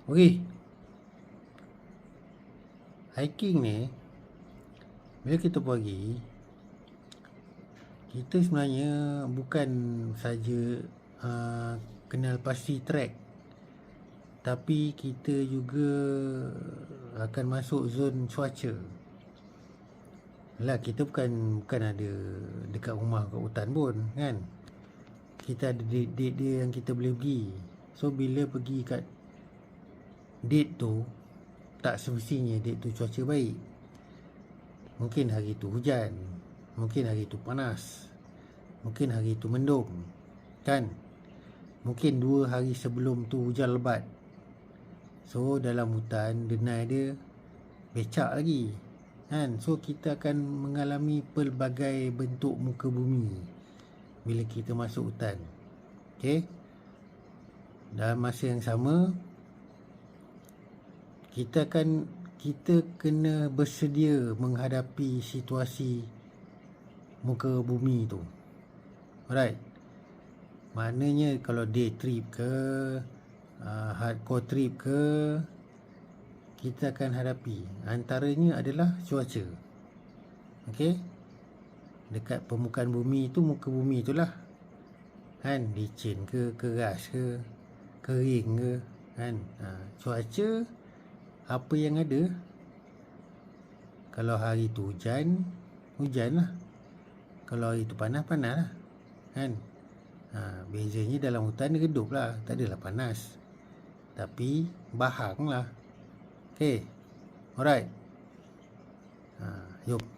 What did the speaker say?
Okey, hiking ni bila kita pergi, kita sebenarnya bukan saja kenal pasti trek, tapi kita juga akan masuk zon cuaca. Lah, kita bukan ada dekat rumah kat hutan pun kan. Kita ada date dia yang kita boleh pergi. So bila pergi kat date tu, tak semestinya date tu cuaca baik. Mungkin hari tu hujan, mungkin hari tu panas, mungkin hari tu mendung, kan? Mungkin 2 hari sebelum tu hujan lebat. So dalam hutan denai dia becak lagi, kan? So kita akan mengalami pelbagai bentuk muka bumi bila kita masuk hutan. Okey. Dalam masa yang sama, kita kena bersedia menghadapi situasi muka bumi tu. Alright. Maknanya kalau day trip ke, hardcore trip ke, kita akan hadapi. Antaranya adalah cuaca. Okey. Dekat permukaan bumi tu, muka bumi itulah, kan, licin ke, keras ke, kering ke, kan. Cuaca apa yang ada. Kalau hari tu hujan, hujan lah. Kalau hari tu panas, panas lah, kan. Bezanya dalam hutan dia redup lah, tak adalah panas, tapi bahang lah. Okay, alright. Jom.